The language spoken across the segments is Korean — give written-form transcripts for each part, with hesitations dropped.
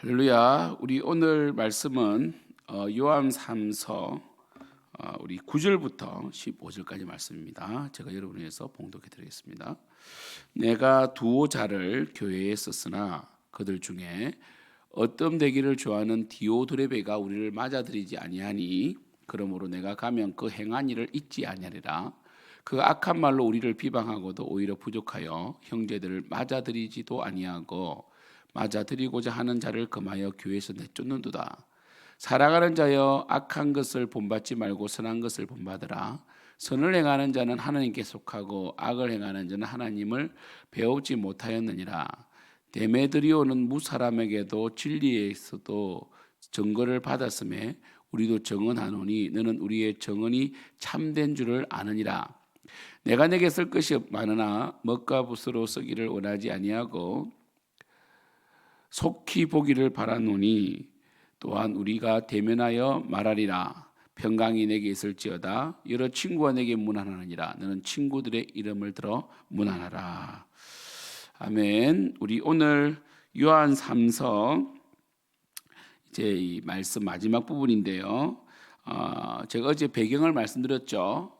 할렐루야. 우리 오늘 말씀은 요한 3서 우리 9절부터 15절까지 말씀입니다. 제가 여러분을 위해서 봉독해 드리겠습니다. 내가 두어 자를 교회에 썼으나 그들 중에 어떤 되기를 좋아하는 디오드레베가 우리를 맞아들이지 아니하니 그러므로 내가 가면 그 행한 일을 잊지 아니하리라. 그 악한 말로 우리를 비방하고도 오히려 부족하여 형제들을 맞아들이지도 아니하고 맞아들이고자 하는 자를 금하여 교회에서 내쫓는도다. 사랑하는 자여, 악한 것을 본받지 말고 선한 것을 본받으라. 선을 행하는 자는 하나님께 속하고 악을 행하는 자는 하나님을 배우지 못하였느니라. 데메드리오는 무사람에게도 진리에서도 증거를 받았음에 우리도 증언하노니 너는 우리의 증언이 참된 줄을 아느니라. 내가 내게 쓸 것이 많으나 먹과 붓으로 쓰기를 원하지 아니하고 속히 보기를 바라노니 또한 우리가 대면하여 말하리라. 평강이 내게 있을지어다. 여러 친구가 내게 문안하느니라. 너는 친구들의 이름을 들어 문안하라. 아멘. 우리 오늘 요한 3서 이제 이 말씀 마지막 부분인데요. 제가 어제 배경을 말씀드렸죠.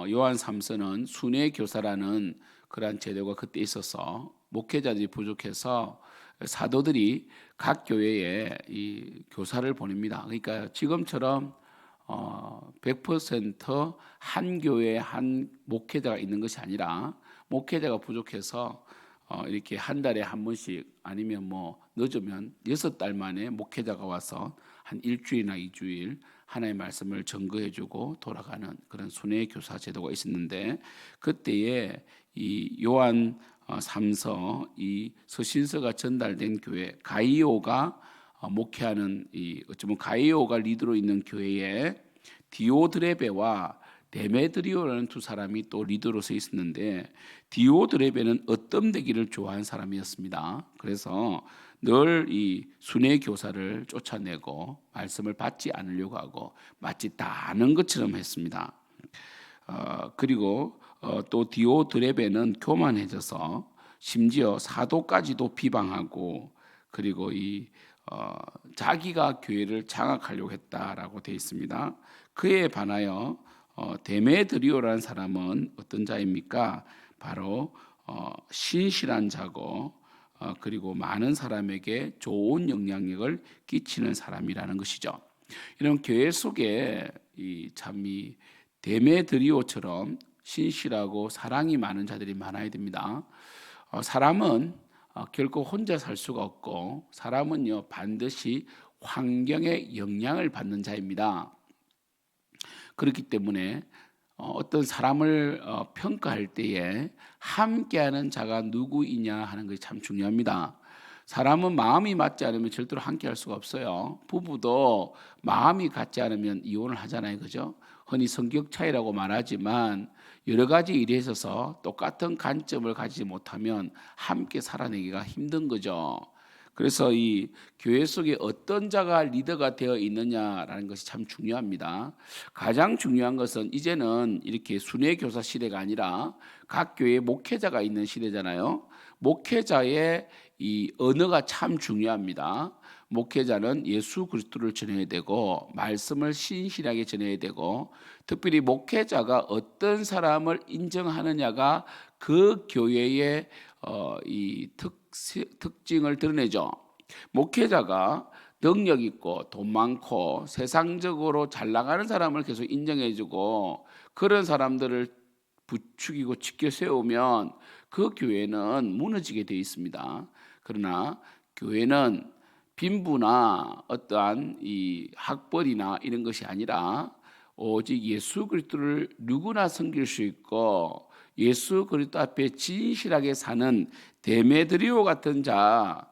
요한 3서는 순회 교사라는 그러한 제도가 그때 있어서 목회자들이 부족해서 사도들이 각 교회에 이 교사를 보냅니다. 그러니까 지금처럼 100% 한 교회에 한 목회자가 있는 것이 아니라 목회자가 부족해서 이렇게 한 달에 한 번씩 아니면 뭐 늦으면 6달 만에 목회자가 와서 한 일주일이나 2주일 하나님의 말씀을 증거해주고 돌아가는 그런 순회 교사 제도가 있었는데 그때에 이 요한 3서 이 서신서가 전달된 교회 가이오가 목회하는 이 어쩌면 가이오가 리더로 있는 교회에 디오드레베와 데메드리오라는 두 사람이 또 리더로서 있었는데 디오드레베는 어떤 되기를 좋아하는 사람이었습니다. 그래서 늘 이 순회 교사를 쫓아내고 말씀을 받지 않으려고 하고 마치 다 아는 것처럼 했습니다. 그리고 또 디오드레베는 교만해져서 심지어 사도까지도 비방하고 그리고 자기가 교회를 장악하려고 했다라고 되어 있습니다. 그에 반하여 데메드리오라는 사람은 어떤 자입니까? 바로 신실한 자고 그리고 많은 사람에게 좋은 영향력을 끼치는 사람이라는 것이죠. 이런 교회 속에 이 데메드리오처럼 신실하고 사랑이 많은 자들이 많아야 됩니다. 사람은 결코 혼자 살 수가 없고 사람은요 반드시 환경의 영향을 받는 자입니다. 그렇기 때문에 어떤 사람을 평가할 때에 함께하는 자가 누구이냐 하는 것이 참 중요합니다. 사람은 마음이 맞지 않으면 절대로 함께할 수가 없어요. 부부도 마음이 같지 않으면 이혼을 하잖아요, 그죠? 흔히 성격 차이라고 말하지만 여러 가지 일에 있어서 똑같은 관점을 가지지 못하면 함께 살아내기가 힘든 거죠. 그래서 이 교회 속에 어떤 자가 리더가 되어 있느냐라는 것이 참 중요합니다. 가장 중요한 것은 이제는 이렇게 순회 교사 시대가 아니라 각 교회에 목회자가 있는 시대잖아요. 목회자의 이 언어가 참 중요합니다. 목회자는 예수 그리스도를 전해야 되고 말씀을 신실하게 전해야 되고 특별히 목회자가 어떤 사람을 인정하느냐가 그 교회의 이 특징을 드러내죠. 목회자가 능력 있고 돈 많고 세상적으로 잘 나가는 사람을 계속 인정해주고 그런 사람들을 부추기고 지켜 세우면 그 교회는 무너지게 되어 있습니다. 그러나 교회는 빈부나 어떠한 이 학벌이나 이런 것이 아니라 오직 예수 그리스도를 누구나 섬길 수 있고 예수 그리스도 앞에 진실하게 사는 데메드리오 같은 자,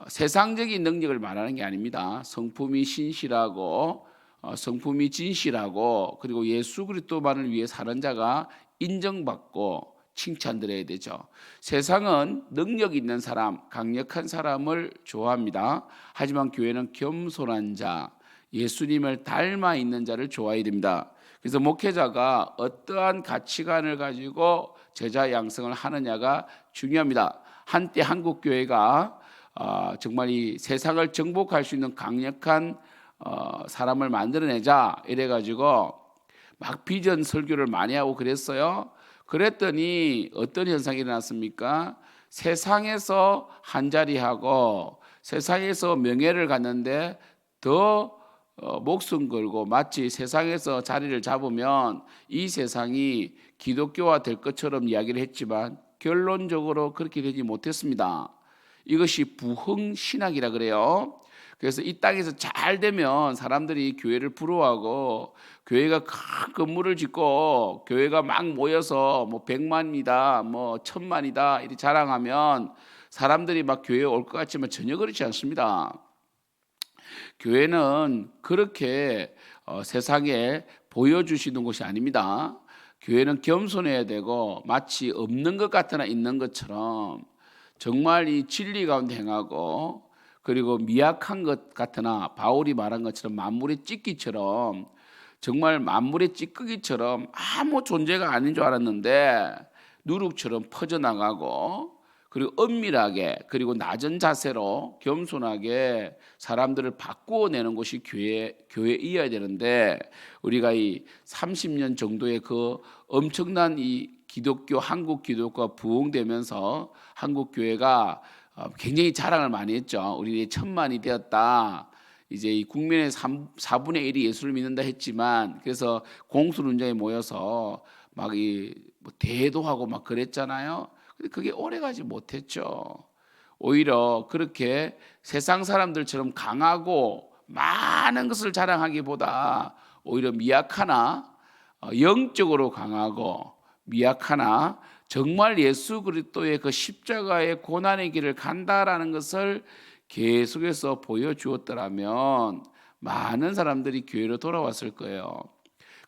세상적인 능력을 말하는 게 아닙니다. 성품이 신실하고 성품이 진실하고 그리고 예수 그리스도만을 위해 사는 자가 인정받고 칭찬드려야 되죠. 세상은 능력 있는 사람, 강력한 사람을 좋아합니다. 하지만 교회는 겸손한 자, 예수님을 닮아 있는 자를 좋아해야 됩니다. 그래서 목회자가 어떠한 가치관을 가지고 제자 양성을 하느냐가 중요합니다. 한때 한국 교회가 정말 이 세상을 정복할 수 있는 강력한 사람을 만들어내자 이래가지고 막 비전 설교를 많이 하고 그랬어요. 그랬더니 어떤 현상이 일어났습니까? 세상에서 한 자리 하고 세상에서 명예를 갖는데 더 목숨 걸고 마치 세상에서 자리를 잡으면 이 세상이 기독교화 될 것처럼 이야기를 했지만 결론적으로 그렇게 되지 못했습니다. 이것이 부흥신학이라 그래요. 그래서 이 땅에서 잘 되면 사람들이 교회를 부러워하고 교회가 큰 건물을 짓고 교회가 막 모여서 뭐 100만이다 뭐 1000만이다 이렇게 자랑하면 사람들이 막 교회에 올 것 같지만 전혀 그렇지 않습니다. 교회는 그렇게 세상에 보여주시는 곳이 아닙니다. 교회는 겸손해야 되고 마치 없는 것 같으나 있는 것처럼 정말 이 진리 가운데 행하고 그리고 미약한 것 같으나 바울이 말한 것처럼 만물의 찢기처럼 정말 만물의 찌꺼기처럼 아무 존재가 아닌 줄 알았는데 누룩처럼 퍼져나가고 그리고 은밀하게 그리고 낮은 자세로 겸손하게 사람들을 바꾸어내는 것이 교회이어야 되는데 우리가 이 30년 정도의 그 엄청난 이 기독교 한국 기독교가 부흥되면서 한국 교회가 굉장히 자랑을 많이 했죠. 우리 1000만이 되었다. 이제 이 국민의 4분의 1이 예수를 믿는다 했지만 그래서 공수훈장에 모여서 막 이 뭐 대회도 하고 막 그랬잖아요. 근데 그게 오래가지 못했죠. 오히려 그렇게 세상 사람들처럼 강하고 많은 것을 자랑하기보다 오히려 미약하나 영적으로 강하고 미약하나 정말 예수 그리스도의 그 십자가의 고난의 길을 간다라는 것을 계속해서 보여주었더라면 많은 사람들이 교회로 돌아왔을 거예요.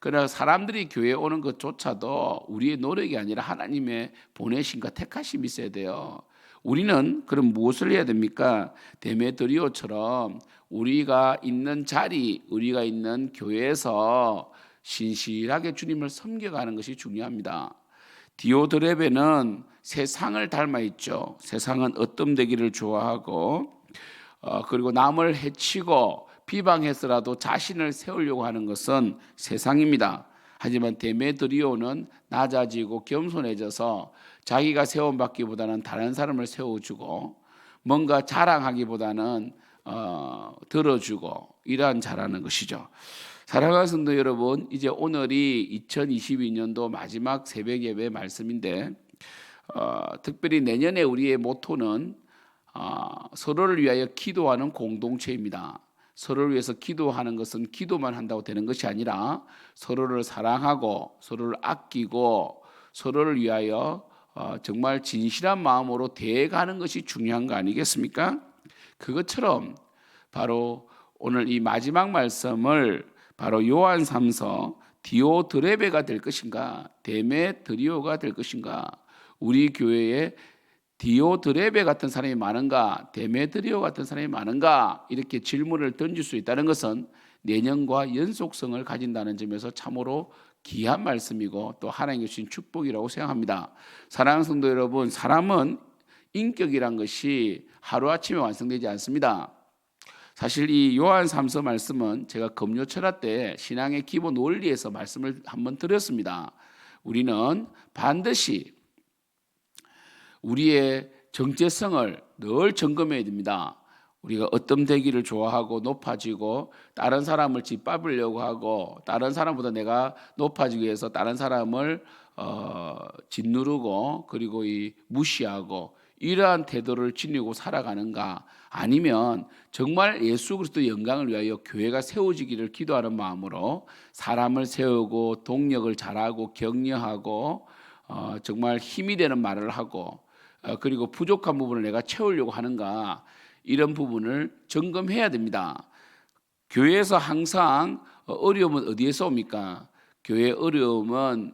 그러나 사람들이 교회에 오는 것조차도 우리의 노력이 아니라 하나님의 보내심과 택하심이 있어야 돼요. 우리는 그럼 무엇을 해야 됩니까? 데메드리오처럼 우리가 있는 자리, 우리가 있는 교회에서 신실하게 주님을 섬겨가는 것이 중요합니다. 디오드레베는 세상을 닮아 있죠. 세상은 어뜸되기를 좋아하고 그리고 남을 해치고 비방해서라도 자신을 세우려고 하는 것은 세상입니다. 하지만 데메드리오는 낮아지고 겸손해져서 자기가 세움받기보다는 다른 사람을 세워주고 뭔가 자랑하기보다는 들어주고 이러한 잘하는 것이죠. 사랑하는 성도 여러분, 이제 오늘이 2022년도 마지막 새벽 예배 말씀인데 특별히 내년에 우리의 모토는 서로를 위하여 기도하는 공동체입니다. 서로를 위해서 기도하는 것은 기도만 한다고 되는 것이 아니라 서로를 사랑하고 서로를 아끼고 서로를 위하여 정말 진실한 마음으로 대해가는 것이 중요한 거 아니겠습니까? 그것처럼 바로 오늘 이 마지막 말씀을 바로 요한 3서 디오드레베가 될 것인가 데메드리오가 될 것인가 우리 교회에 디오드레베 같은 사람이 많은가 데메드리오 같은 사람이 많은가 이렇게 질문을 던질 수 있다는 것은 내년과 연속성을 가진다는 점에서 참으로 귀한 말씀이고 또 하나님께 주신 축복이라고 생각합니다. 사랑하는 성도 여러분, 사람은 인격이란 것이 하루아침에 완성되지 않습니다. 사실 이 요한 3서 말씀은 제가 금요 철학 때 신앙의 기본 원리에서 말씀을 한번 드렸습니다. 우리는 반드시 우리의 정체성을 늘 점검해야 됩니다. 우리가 어떤 되기를 좋아하고 높아지고 다른 사람을 짓밟으려고 하고 다른 사람보다 내가 높아지기 위해서 다른 사람을 짓누르고 그리고 무시하고 이러한 태도를 지니고 살아가는가 아니면 정말 예수 그리스도 영광을 위하여 교회가 세워지기를 기도하는 마음으로 사람을 세우고 동력을 잘하고 격려하고 정말 힘이 되는 말을 하고 그리고 부족한 부분을 내가 채우려고 하는가 이런 부분을 점검해야 됩니다. 교회에서 항상 어려움은 어디에서 옵니까? 교회의 어려움은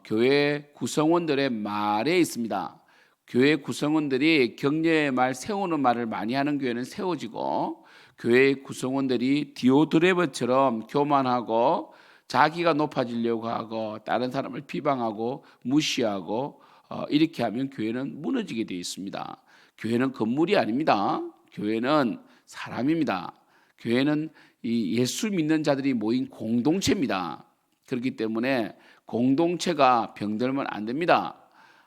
교회 구성원들의 말에 있습니다. 교회 구성원들이 격려의 말, 세우는 말을 많이 하는 교회는 세워지고 교회 구성원들이 디오드레베처럼 교만하고 자기가 높아지려고 하고 다른 사람을 비방하고 무시하고 이렇게 하면 교회는 무너지게 되어 있습니다. 교회는 건물이 아닙니다. 교회는 사람입니다. 교회는 이 예수 믿는 자들이 모인 공동체입니다. 그렇기 때문에 공동체가 병들면 안 됩니다.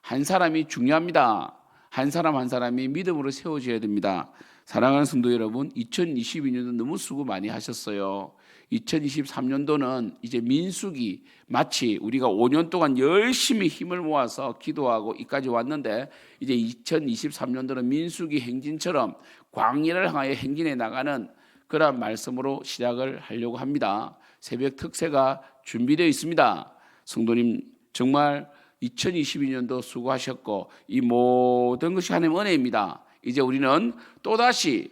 한 사람이 중요합니다. 한 사람 한 사람이 믿음으로 세워져야 됩니다. 사랑하는 성도 여러분, 2022년도 너무 수고 많이 하셨어요. 2023년도는 이제 민수기, 마치 우리가 5년 동안 열심히 힘을 모아서 기도하고 이까지 왔는데 이제 2023년도는 민수기 행진처럼 광야를 향하여 행진해 나가는 그런 말씀으로 시작을 하려고 합니다. 새벽 특세가 준비되어 있습니다. 성도님 정말 2022년도 수고하셨고 이 모든 것이 하나님의 은혜입니다. 이제 우리는 또다시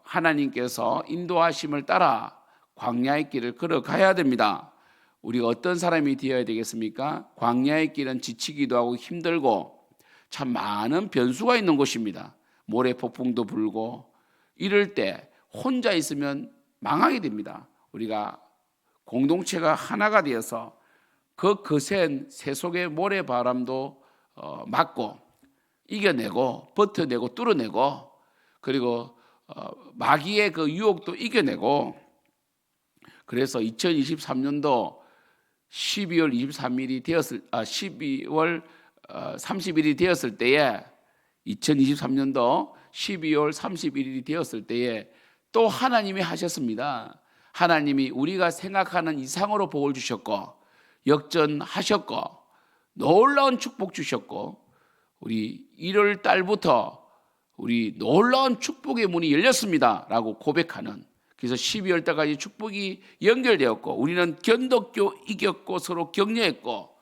하나님께서 인도하심을 따라 광야의 길을 걸어가야 됩니다. 우리가 어떤 사람이 되어야 되겠습니까? 광야의 길은 지치기도 하고 힘들고 참 많은 변수가 있는 곳입니다. 모래 폭풍도 불고 이럴 때 혼자 있으면 망하게 됩니다. 우리가 공동체가 하나가 되어서 그 거센 세속의 모래바람도 막고 이겨내고 버텨내고 뚫어내고 그리고 마귀의 그 유혹도 이겨내고 그래서 2023년도 12월 23일이 되었을 12월 30일이 되었을 때에 2023년도 12월 31일이 되었을 때에 또 하나님이 하셨습니다. 하나님이 우리가 생각하는 이상으로 복을 주셨고 역전하셨고 놀라운 축복 주셨고 우리 1월 달부터 우리 놀라운 축복의 문이 열렸습니다 라고 고백하는, 그래서 12월 달까지 축복이 연결되었고 우리는 견덕교 이겼고 서로 격려했고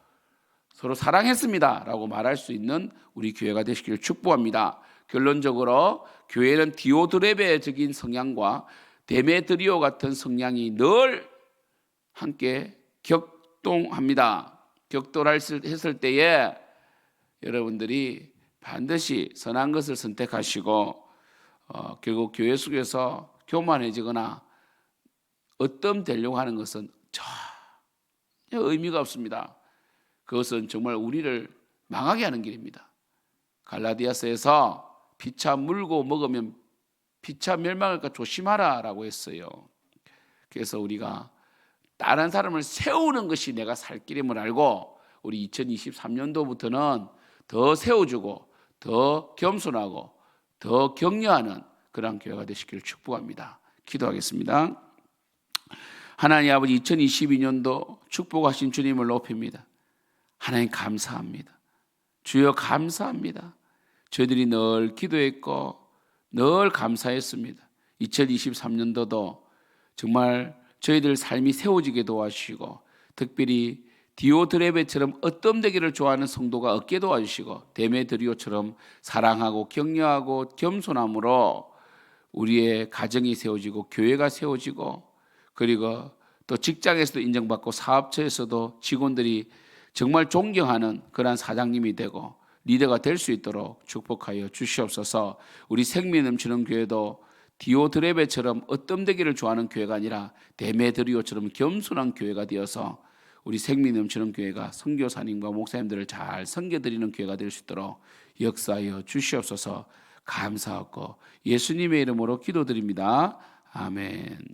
서로 사랑했습니다 라고 말할 수 있는 우리 교회가 되시기를 축복합니다. 결론적으로 교회는 디오드레베적인 성향과 데메드리오 같은 성향이 늘 함께 격동합니다. 격돌했을 때에 여러분들이 반드시 선한 것을 선택하시고 결국 교회 속에서 교만해지거나 얻덤되려고 하는 것은 전혀 의미가 없습니다. 그것은 정말 우리를 망하게 하는 길입니다. 갈라디아서에서 피차 물고 먹으면 피차 멸망할까 조심하라 라고 했어요. 그래서 우리가 다른 사람을 세우는 것이 내가 살 길임을 알고 우리 2023년도부터는 더 세워주고 더 겸손하고 더 격려하는 그런 교회가 되시기를 축복합니다. 기도하겠습니다. 하나님 아버지, 2022년도 축복하신 주님을 높입니다. 하나님 감사합니다. 주여 감사합니다. 저희들이 늘 기도했고 늘 감사했습니다. 2023년도도 정말 저희들 삶이 세워지게 도와주시고 특별히 디오드레베처럼 얻덤되기를 좋아하는 성도가 얻게 도와주시고 데메드리오처럼 사랑하고 격려하고 겸손함으로 우리의 가정이 세워지고 교회가 세워지고 그리고 또 직장에서도 인정받고 사업처에서도 직원들이 정말 존경하는 그런 사장님이 되고 리더가 될 수 있도록 축복하여 주시옵소서. 우리 생명 넘치는 교회도 디오드레베처럼 얻덤되기를 좋아하는 교회가 아니라 데메드리오처럼 겸손한 교회가 되어서 우리 생명 넘치는 교회가 선교사님과 목사님들을 잘 섬겨드리는 교회가 될 수 있도록 역사하여 주시옵소서. 감사하고 예수님의 이름으로 기도드립니다. 아멘.